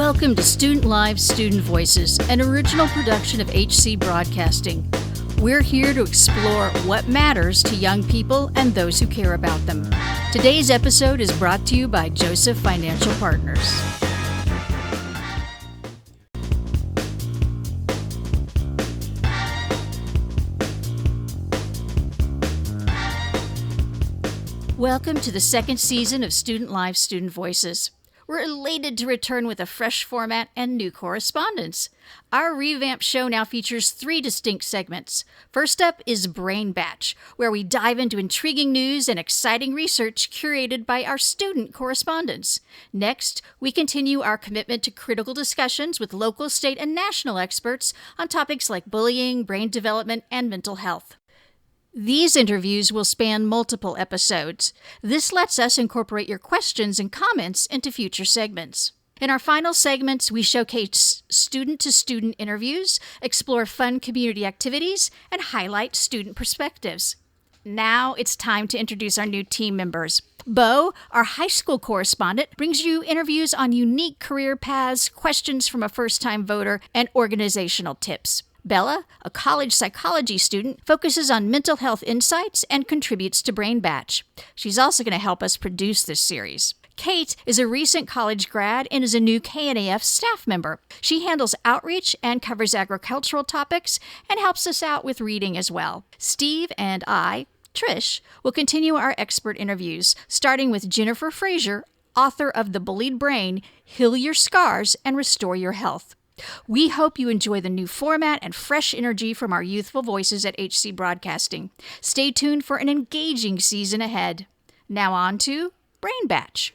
Welcome to Student Live, Student Voices, an original production of HC Broadcasting. We're here to explore what matters to young people and those who care about them. Today's episode is brought to you by Joseph Financial Partners. Welcome to the second season of Student Live, Student Voices. We're elated to return with a fresh format and new correspondents. Our revamped show now features 3 distinct segments. First up is Brain Batch, where we dive into intriguing news and exciting research curated by our student correspondents. Next, we continue our commitment to critical discussions with local, state, and national experts on topics like bullying, brain development, and mental health. These interviews will span multiple episodes. This lets us incorporate your questions and comments into future segments. In our final segments, we showcase student-to-student interviews, explore fun community activities, and highlight student perspectives. Now it's time to introduce our new team members. Bo, our high school correspondent, brings you interviews on unique career paths, questions from a first-time voter, and organizational tips. Bella, a college psychology student, focuses on mental health insights and contributes to Brain Batch. She's also going to help us produce this series. Kate is a recent college grad and is a new KNAF staff member. She handles outreach and covers agricultural topics and helps us out with reading as well. Steve and I, Trish, will continue our expert interviews, starting with Jennifer Frazier, author of The Bullied Brain, Heal Your Scars and Restore Your Health. We hope you enjoy the new format and fresh energy from our youthful voices at HC Broadcasting. Stay tuned for an engaging season ahead. Now on to Brain Batch.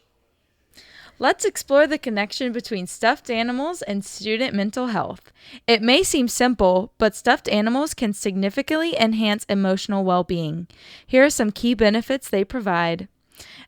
Let's explore the connection between stuffed animals and student mental health. It may seem simple, but stuffed animals can significantly enhance emotional well-being. Here are some key benefits they provide.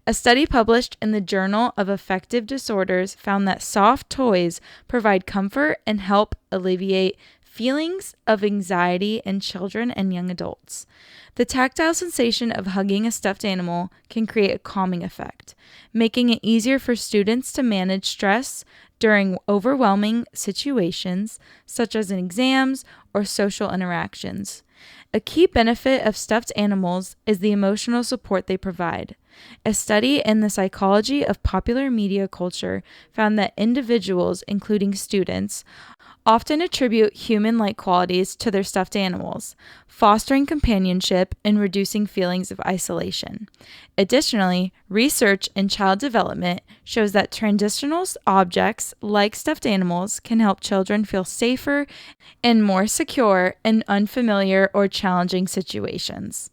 A study published in the Journal of Affective Disorders found that soft toys provide comfort and help alleviate feelings of anxiety in children and young adults. The tactile sensation of hugging a stuffed animal can create a calming effect, making it easier for students to manage stress during overwhelming situations, such as in exams or social interactions. A key benefit of stuffed animals is the emotional support they provide. A study in the psychology of popular media culture found that individuals, including students, often attribute human-like qualities to their stuffed animals, fostering companionship and reducing feelings of isolation. Additionally, research in child development shows that transitional objects like stuffed animals can help children feel safer and more secure in unfamiliar or challenging situations.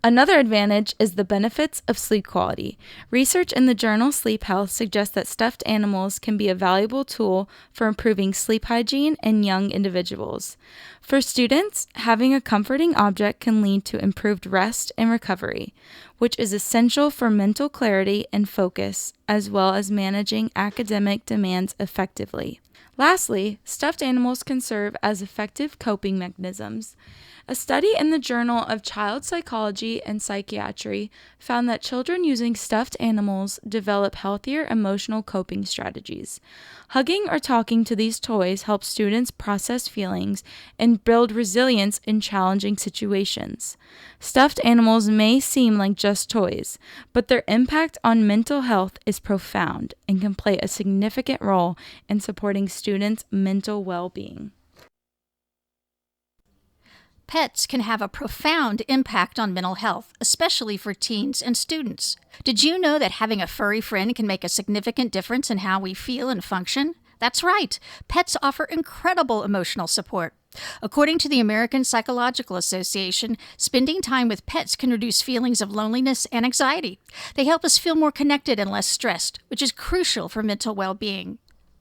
Another advantage is the benefits of sleep quality. Research in the journal Sleep Health suggests that stuffed animals can be a valuable tool for improving sleep hygiene in young individuals. For students, having a comforting object can lead to improved rest and recovery, which is essential for mental clarity and focus, as well as managing academic demands effectively. Lastly, stuffed animals can serve as effective coping mechanisms. A study in the Journal of Child Psychology and Psychiatry found that children using stuffed animals develop healthier emotional coping strategies. Hugging or talking to these toys helps students process feelings and build resilience in challenging situations. Stuffed animals may seem like just toys, but their impact on mental health is profound and can play a significant role in supporting students' mental well-being. Pets can have a profound impact on mental health, especially for teens and students. Did you know that having a furry friend can make a significant difference in how we feel and function? That's right. Pets offer incredible emotional support. According to the American Psychological Association, spending time with pets can reduce feelings of loneliness and anxiety. They help us feel more connected and less stressed, which is crucial for mental well-being.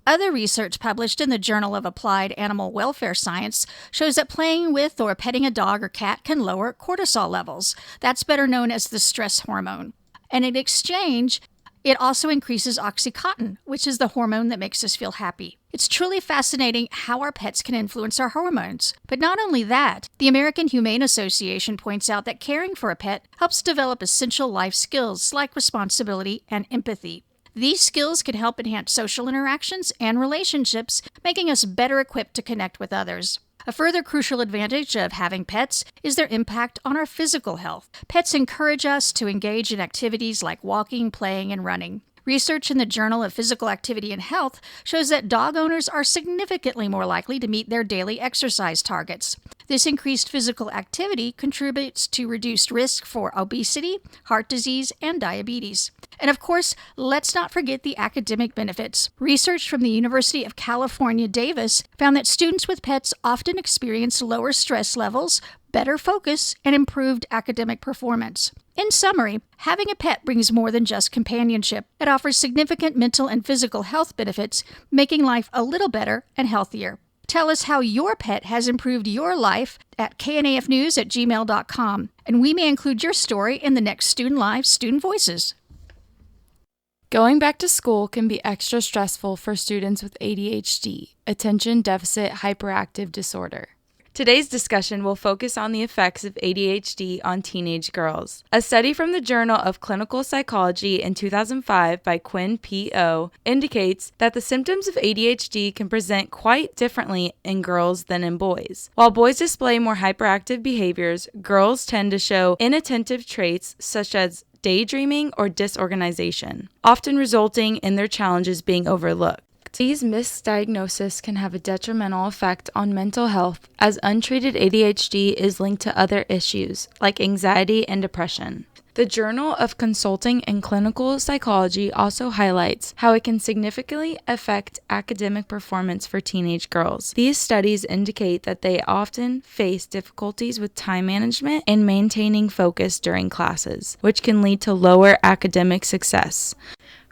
Other research published in the Journal of Applied Animal Welfare Science shows that playing with or petting a dog or cat can lower cortisol levels. That's better known as the stress hormone. And in exchange, it also increases oxytocin, which is the hormone that makes us feel happy. It's truly fascinating how our pets can influence our hormones. But not only that, the American Humane Association points out that caring for a pet helps develop essential life skills like responsibility and empathy. These skills can help enhance social interactions and relationships, making us better equipped to connect with others. A further crucial advantage of having pets is their impact on our physical health. Pets encourage us to engage in activities like walking, playing, and running. Research in the Journal of Physical Activity and Health shows that dog owners are significantly more likely to meet their daily exercise targets. This increased physical activity contributes to reduced risk for obesity, heart disease, and diabetes. And of course, let's not forget the academic benefits. Research from the University of California, Davis found that students with pets often experience lower stress levels, better focus, and improved academic performance. In summary, having a pet brings more than just companionship. It offers significant mental and physical health benefits, making life a little better and healthier. Tell us how your pet has improved your life at knafnews@gmail.com, and we may include your story in the next Student Live Student Voices. Going back to school can be extra stressful for students with ADHD, attention deficit hyperactive disorder. Today's discussion will focus on the effects of ADHD on teenage girls. A study from the Journal of Clinical Psychology in 2005 by Quinn P.O. indicates that the symptoms of ADHD can present quite differently in girls than in boys. While boys display more hyperactive behaviors, girls tend to show inattentive traits such as daydreaming or disorganization, often resulting in their challenges being overlooked. These misdiagnoses can have a detrimental effect on mental health, as untreated ADHD is linked to other issues like anxiety and depression. The Journal of Consulting and Clinical Psychology also highlights how it can significantly affect academic performance for teenage girls. These studies indicate that they often face difficulties with time management and maintaining focus during classes, which can lead to lower academic success.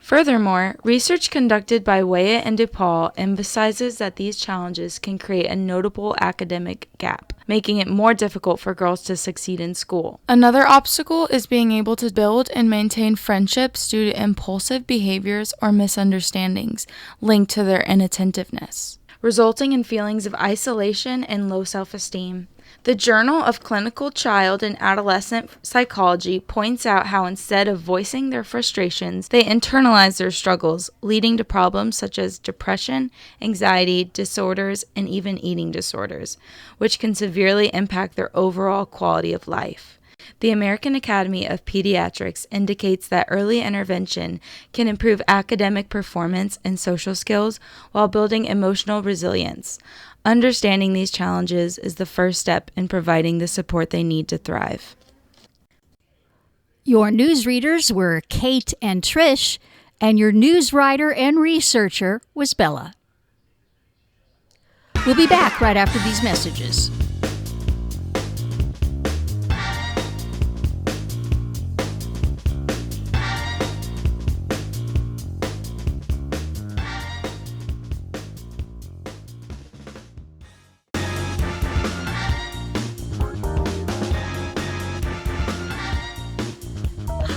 Furthermore, research conducted by Weah and DePaul emphasizes that these challenges can create a notable academic gap, making it more difficult for girls to succeed in school. Another obstacle is being able to build and maintain friendships due to impulsive behaviors or misunderstandings linked to their inattentiveness, resulting in feelings of isolation and low self-esteem. The Journal of Clinical Child and Adolescent Psychology points out how instead of voicing their frustrations, they internalize their struggles, leading to problems such as depression, anxiety, disorders, and even eating disorders, which can severely impact their overall quality of life. The American Academy of Pediatrics indicates that early intervention can improve academic performance and social skills while building emotional resilience. Understanding these challenges is the first step in providing the support they need to thrive. Your newsreaders were Kate and Trish, and your news writer and researcher was Bella. We'll be back right after these messages.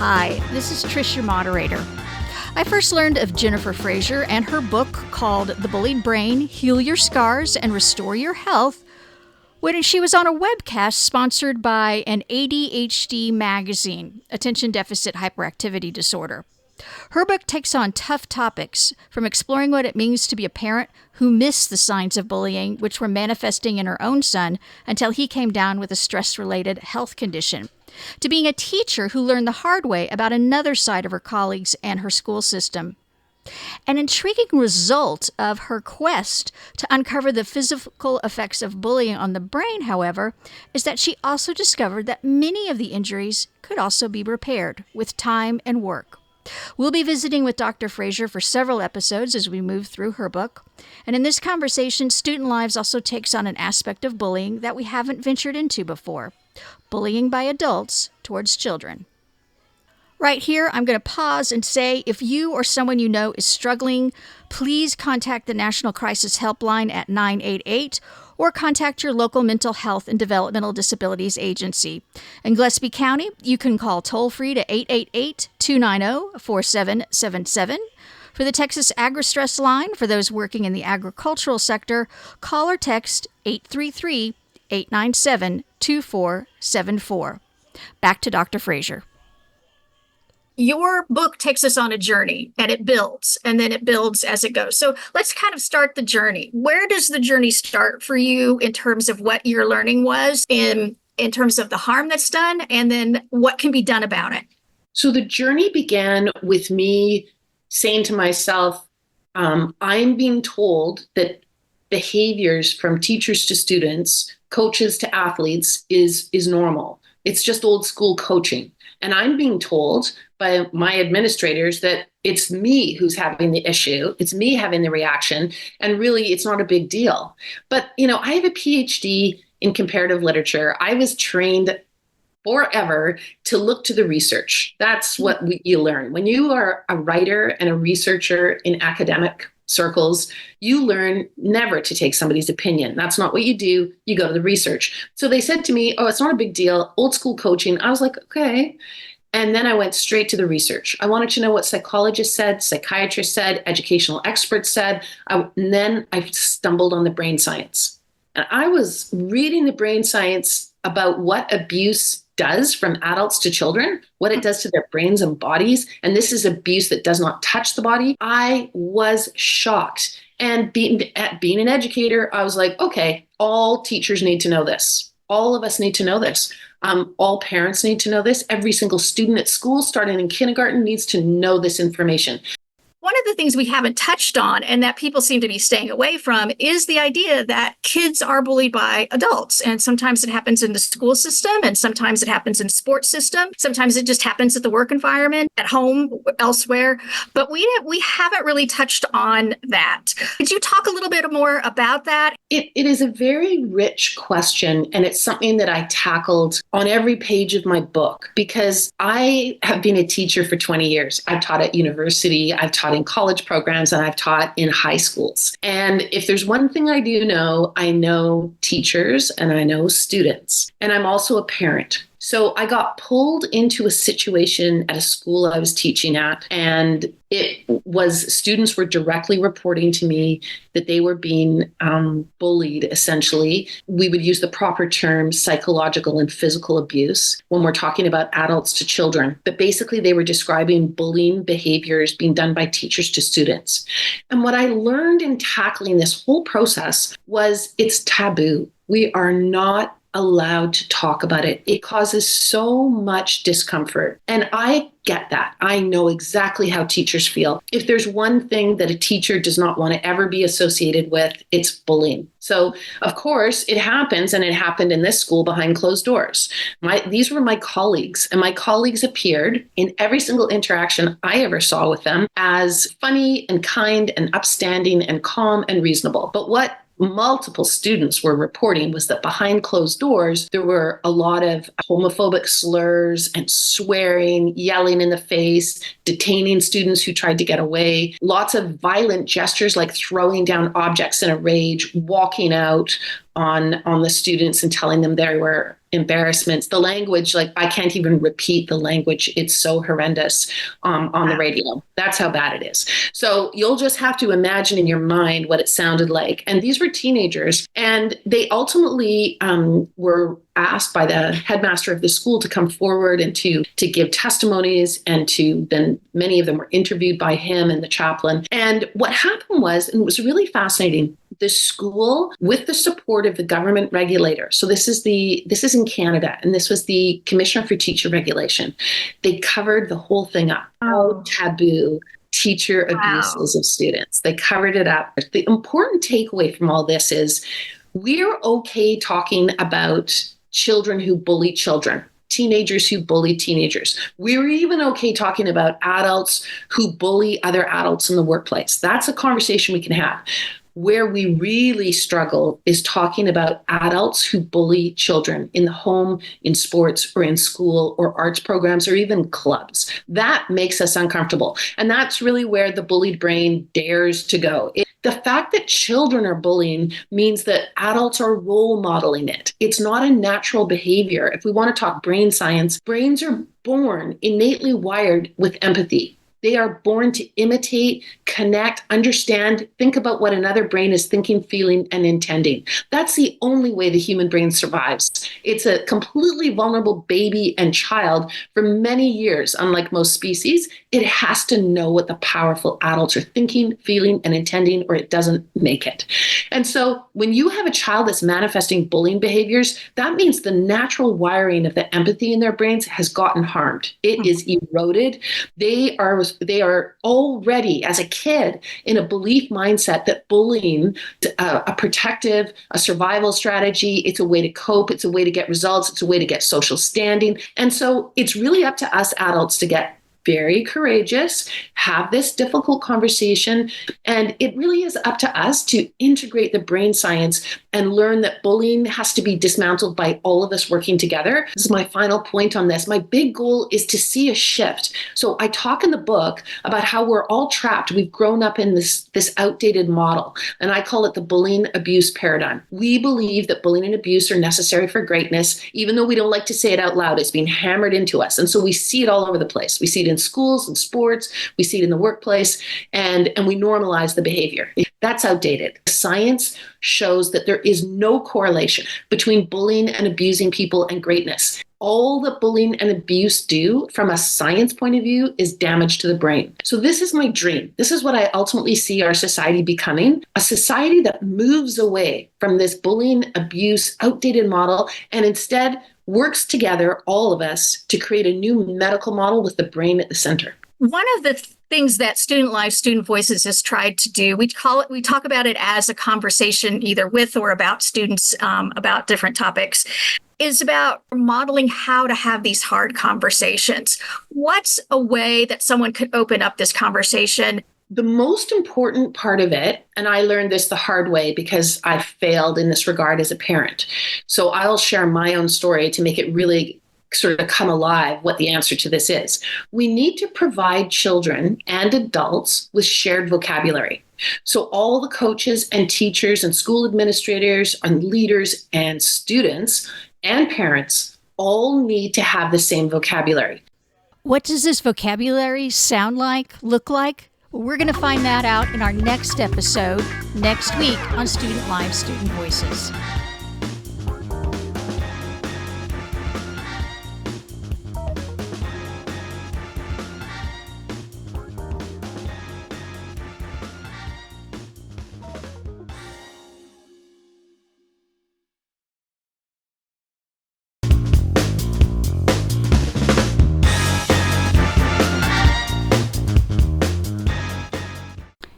Hi, this is Trish, your moderator. I first learned of Jennifer Fraser and her book called The Bullied Brain, Heal Your Scars and Restore Your Health when she was on a webcast sponsored by an ADHD magazine, Attention Deficit Hyperactivity Disorder. Her book takes on tough topics, from exploring what it means to be a parent who missed the signs of bullying, which were manifesting in her own son until he came down with a stress-related health condition, to being a teacher who learned the hard way about another side of her colleagues and her school system. An intriguing result of her quest to uncover the physical effects of bullying on the brain, however, is that she also discovered that many of the injuries could also be repaired with time and work. We'll be visiting with Dr. Fraser for several episodes as we move through her book. And in this conversation, Student Lives also takes on an aspect of bullying that we haven't ventured into before: bullying by adults towards children. Right here, I'm going to pause and say, if you or someone you know is struggling, please contact the National Crisis Helpline at 988 or contact your local mental health and developmental disabilities agency. In Gillespie County, you can call toll-free to 888-290-4777. For the Texas AgriStress line, for those working in the agricultural sector, call or text 833-897-2474. Back to Dr. Fraser. your book takes us on a journey and it builds and then it builds as it goes. So let's kind of start the journey. Where does the journey start for you in terms of what your learning was in terms of the harm that's done and then what can be done about it? So the journey began with me saying to myself, I'm being told that behaviors from teachers to students, coaches to athletes is normal. It's just old school coaching. And I'm being told by my administrators that it's me who's having the issue. It's me having the reaction. And really, it's not a big deal. But, I have a PhD in comparative literature. I was trained forever to look to the research. That's what you learn. When you are a writer and a researcher in academic circles, you learn never to take somebody's opinion. That's not what you do. You go to the research. So they said to me, oh, it's not a big deal. Old school coaching. I was like, okay. And then I went straight to the research. I wanted to know what psychologists said, psychiatrists said, educational experts said. And then I stumbled on the brain science. And I was reading the brain science about what abuse does from adults to children, what it does to their brains and bodies. And this is abuse that does not touch the body. I was shocked. And being an educator, I was like, okay, all teachers need to know this. All of us need to know this. All parents need to know this. Every single student at school, starting in kindergarten, needs to know this information. One of the things we haven't touched on and that people seem to be staying away from is the idea that kids are bullied by adults. And sometimes it happens in the school system, and sometimes it happens in sports system. Sometimes it just happens at the work environment, at home, elsewhere. But we haven't really touched on that. Could you talk a little bit more about that? It is a very rich question, and it's something that I tackled on every page of my book because I have been a teacher for 20 years. I've taught at university, I've taught in college programs, and I've taught in high schools. And if there's one thing I do know, I know teachers and I know students, and I'm also a parent. So I got pulled into a situation at a school I was teaching at, and it was students were directly reporting to me that they were being bullied, essentially. We would use the proper term psychological and physical abuse when we're talking about adults to children. But basically, they were describing bullying behaviors being done by teachers to students. And what I learned in tackling this whole process was it's taboo. We are not allowed to talk about it. It causes so much discomfort. And I get that. I know exactly how teachers feel. If there's one thing that a teacher does not want to ever be associated with, it's bullying. So, of course, it happens, and it happened in this school behind closed doors. These were my colleagues, and my colleagues appeared in every single interaction I ever saw with them as funny and kind and upstanding and calm and reasonable. But what multiple students were reporting was that behind closed doors, there were a lot of homophobic slurs and swearing, yelling in the face, detaining students who tried to get away, lots of violent gestures like throwing down objects in a rage, walking out on the students and telling them there were embarrassments. The language, like I can't even repeat the language. It's so horrendous on the radio. That's how bad it is. So you'll just have to imagine in your mind what it sounded like. And these were teenagers, and they ultimately were asked by the headmaster of the school to come forward and to give testimonies, and then many of them were interviewed by him and the chaplain. And what happened was, and it was really fascinating, the school, with the support of the government regulator, so this is in Canada, and this was the Commissioner for Teacher Regulation, they covered the whole thing up. How taboo teacher abuses of students. They covered it up. The important takeaway from all this is we're okay talking about children who bully children, teenagers who bully teenagers. We're even okay talking about adults who bully other adults in the workplace. That's a conversation we can have. Where we really struggle is talking about adults who bully children in the home, in sports, or in school, or arts programs, or even clubs. That makes us uncomfortable. And that's really where the bullied brain dares to go. The fact that children are bullying means that adults are role modeling it. It's not a natural behavior. If we want to talk brain science, brains are born innately wired with empathy. They are born to imitate, connect, understand, think about what another brain is thinking, feeling, and intending. That's the only way the human brain survives. It's a completely vulnerable baby and child for many years. Unlike most species, it has to know what the powerful adults are thinking, feeling, and intending, or it doesn't make it. And so when you have a child that's manifesting bullying behaviors, that means the natural wiring of the empathy in their brains has gotten harmed. It is eroded. They are already, as a kid, in a belief mindset that bullying is a protective, a survival strategy. It's a way to cope. It's a way to get results. It's a way to get social standing. And so it's really up to us adults to get very courageous, have this difficult conversation, and it really is up to us to integrate the brain science and learn that bullying has to be dismantled by all of us working together. This is my final point on this. My big goal is to see a shift. So I talk in the book about how we're all trapped. We've grown up in this outdated model, and I call it the bullying abuse paradigm. We believe that bullying and abuse are necessary for greatness, even though we don't like to say it out loud. It's being hammered into us. And so we see it all over the place. We see it in schools and sports, we see it in the workplace, and we normalize the behavior. That's outdated. Science shows that there is no correlation between bullying and abusing people and greatness. All that bullying and abuse do from a science point of view is damage to the brain. So this is my dream. This is what I ultimately see our society becoming, a society that moves away from this bullying, abuse, outdated model, and instead works together, all of us, to create a new medical model with the brain at the center. One of the things that Student Life, Student Voices has tried to do, we talk about it as a conversation either with or about students about different topics, is about modeling how to have these hard conversations. What's a way that someone could open up this conversation? The most important part of it, and I learned this the hard way because I failed in this regard as a parent. So I'll share my own story to make it really sort of come alive what the answer to this is. We need to provide children and adults with shared vocabulary. So all the coaches and teachers and school administrators and leaders and students and parents all need to have the same vocabulary. What does this vocabulary sound like, look like? We're going to find that out in our next episode next week on Student Live, Student Voices.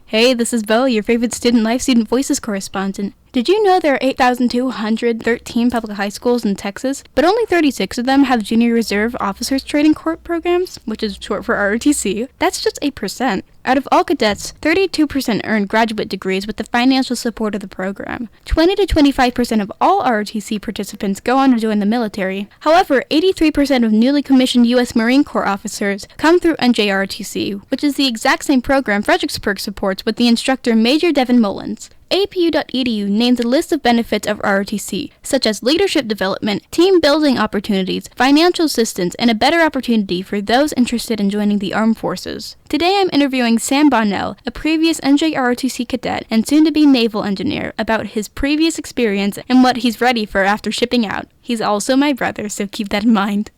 Hey, this is Bo, your favorite Student Life, Student Voices correspondent. Did you know there are 8,213 public high schools in Texas, but only 36 of them have Junior Reserve Officers Training Corps programs, which is short for ROTC? That's just 8%. Out of all cadets, 32% earn graduate degrees with the financial support of the program. 20 to 25% of all ROTC participants go on to join the military. However, 83% of newly commissioned U.S. Marine Corps officers come through NJROTC, which is the exact same program Fredericksburg supports with the instructor Major Devin Mullins. APU.edu names a list of benefits of ROTC, such as leadership development, team building opportunities, financial assistance, and a better opportunity for those interested in joining the armed forces. Today I'm interviewing Sam Bonnell, a previous NJROTC cadet and soon-to-be naval engineer, about his previous experience and what he's ready for after shipping out. He's also my brother, so keep that in mind.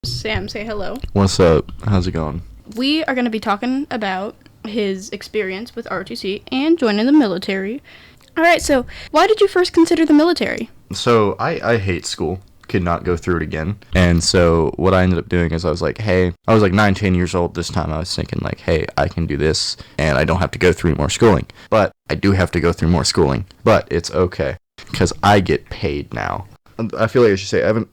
Sam, say hello. What's up? How's it going? We are going to be talking about his experience with ROTC and joining the military. Alright, so why did you first consider the military? So I hate school. Could not go through it again. And so what I ended up doing is I was like 19 years old this time. I was thinking like, hey, I can do this and I don't have to go through more schooling. But I do have to go through more schooling. But it's okay because I get paid now. I feel like I should say I haven't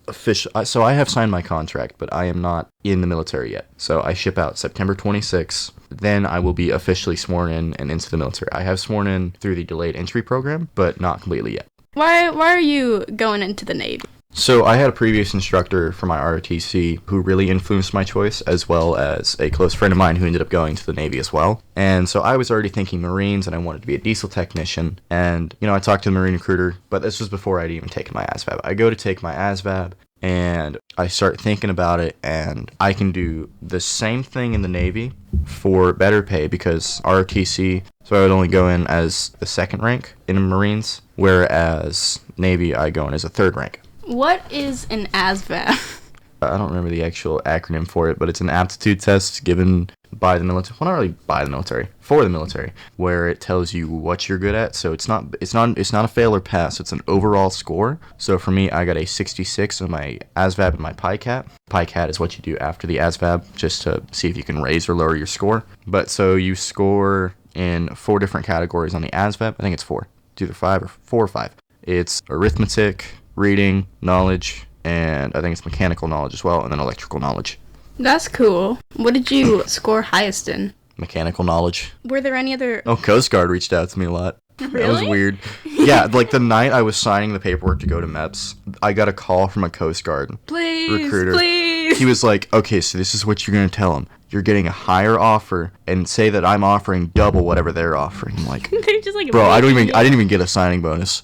so I have signed my contract, but I am not in the military yet. So I ship out September 26th. Then I will be officially sworn in and into the military. I have sworn in through the delayed entry program, but not completely yet. Why are you going into the Navy? So I had a previous instructor for my ROTC who really influenced my choice, as well as a close friend of mine who ended up going to the Navy as well. And so I was already thinking Marines, and I wanted to be a diesel technician. And, I talked to the Marine recruiter, but this was before I'd even taken my ASVAB. I go to take my ASVAB, And I start thinking about it, and I can do the same thing in the Navy for better pay because ROTC, so I would only go in as the second rank in the Marines, whereas Navy, I go in as a third rank. What is an ASVAB? I don't remember the actual acronym for it, but it's an aptitude test given by the military. Well, not really by the military, for the military, where it tells you what you're good at. So it's not a fail or pass. It's an overall score. So for me, I got a 66 on my ASVAB and my PICAT. PICAT is what you do after the ASVAB, just to see if you can raise or lower your score. But so you score in 4 different categories on the ASVAB. I think it's 4. It's either 5 or 4 or 5. It's arithmetic, reading, knowledge, and I think it's mechanical knowledge as well, and then electrical knowledge. That's cool. What did you score highest in? Mechanical knowledge. Were there any other... Oh, Coast Guard reached out to me a lot. Really? That was weird. Yeah, like the night I was signing the paperwork to go to MEPS, I got a call from a Coast Guard recruiter. Please. He was like, okay, so this is what you're going to tell them. You're getting a higher offer and say that I'm offering double whatever they're offering. I'm like, They're just like... bro, I didn't even get a signing bonus.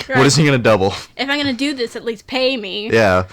Right. What is he going to double? If I'm going to do this, at least pay me. Yeah.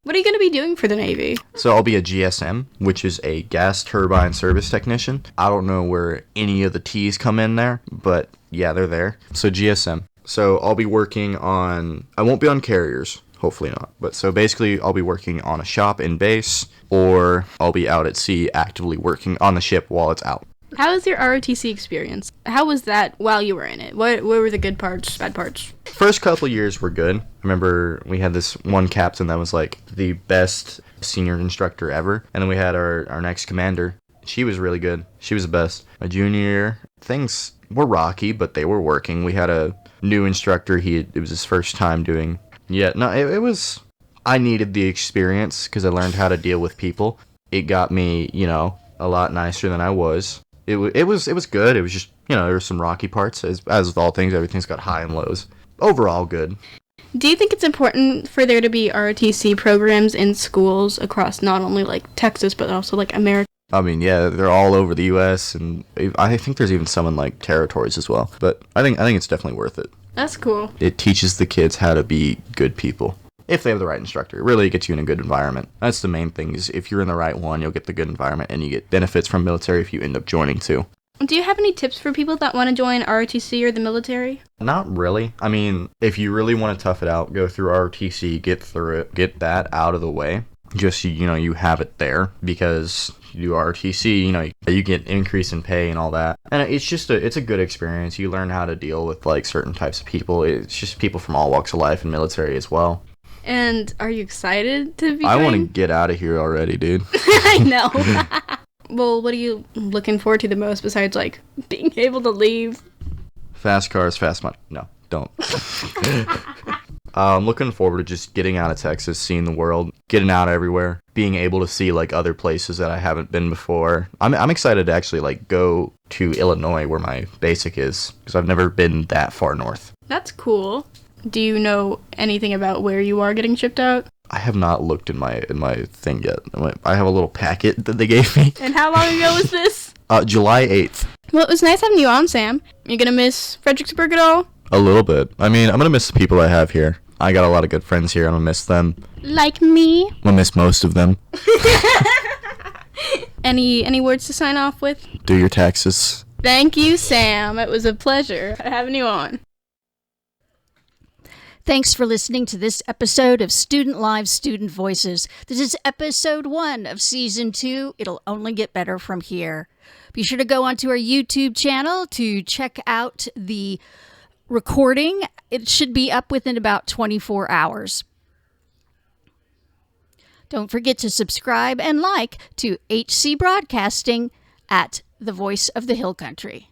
What are you going to be doing for the Navy? So I'll be a GSM, which is a gas turbine service technician. I don't know where any of the T's come in there, but yeah, they're there. So GSM. So I'll be working on, I won't be on carriers, hopefully not. But so basically I'll be working on a shop in base, or I'll be out at sea actively working on the ship while it's out. How was your ROTC experience? How was that while you were in it? What were the good parts, bad parts? First couple years were good. I remember we had this one captain that was like the best senior instructor ever. And then we had our next commander. She was really good. She was the best. My junior year, things were rocky, but they were working. We had a new instructor. It was his first time doing... Yeah, no, it was... I needed the experience because I learned how to deal with people. It got me, a lot nicer than I was. It was good. It was just, there were some rocky parts. As with all things, everything's got high and lows. Overall, good. Do you think it's important for there to be ROTC programs in schools across not only, like, Texas, but also, like, America? I mean, yeah, they're all over the U.S., and I think there's even some in, like, territories as well. But I think it's definitely worth it. That's cool. It teaches the kids how to be good people. If they have the right instructor. It really gets you in a good environment. That's the main thing, is if you're in the right one, you'll get the good environment, and you get benefits from military if you end up joining too. Do you have any tips for people that want to join ROTC or the military? Not really. I mean, if you really want to tough it out, go through ROTC, get through it, get that out of the way. Just, you have it there, because you do ROTC, you get increase in pay and all that. And it's just it's a good experience. You learn how to deal with, like, certain types of people. It's just people from all walks of life and military as well. And are you excited to be I want to joining? get out of here already, dude. I know. Well, what are you looking forward to the most besides, like, being able to leave? Fast cars, fast money. No, don't. I'm looking forward to just getting out of Texas, seeing the world, getting out everywhere, being able to see, like, other places that I haven't been before. I'm excited to actually, like, go to Illinois where my basic is, because I've never been that far north. That's cool. Do you know anything about where you are getting shipped out? I have not looked in my thing yet. I have a little packet that they gave me. And how long ago was this? July 8th. Well, it was nice having you on, Sam. You gonna miss Fredericksburg at all? A little bit. I mean, I'm gonna miss the people I have here. I got a lot of good friends here. I'm gonna miss them. Like me? I'm gonna miss most of them. Any words to sign off with? Do your taxes. Thank you, Sam. It was a pleasure having you on. Thanks for listening to this episode of Student Live Student Voices. This is episode 1 of season 2. It'll only get better from here. Be sure to go onto our YouTube channel to check out the recording. It should be up within about 24 hours. Don't forget to subscribe and like to HC Broadcasting at the Voice of the Hill Country.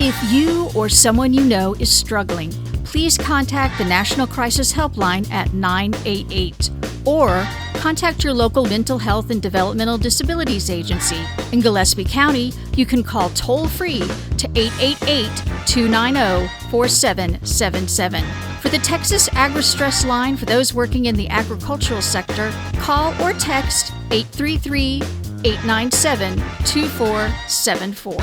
If you or someone you know is struggling, please contact the National Crisis Helpline at 988 or contact your local mental health and developmental disabilities agency. In Gillespie County, you can call toll-free to 888-290-4777. For the Texas Agri-Stress line for those working in the agricultural sector, call or text 833-897-2474.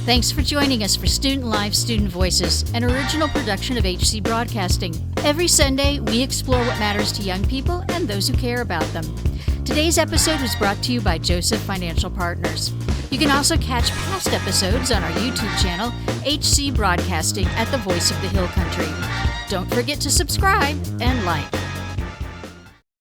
Thanks for joining us for Student Live, Student Voices, an original production of HC Broadcasting. Every Sunday, we explore what matters to young people and those who care about them. Today's episode was brought to you by Joseph Financial Partners. You can also catch past episodes on our YouTube channel, HC Broadcasting at the Voice of the Hill Country. Don't forget to subscribe and like.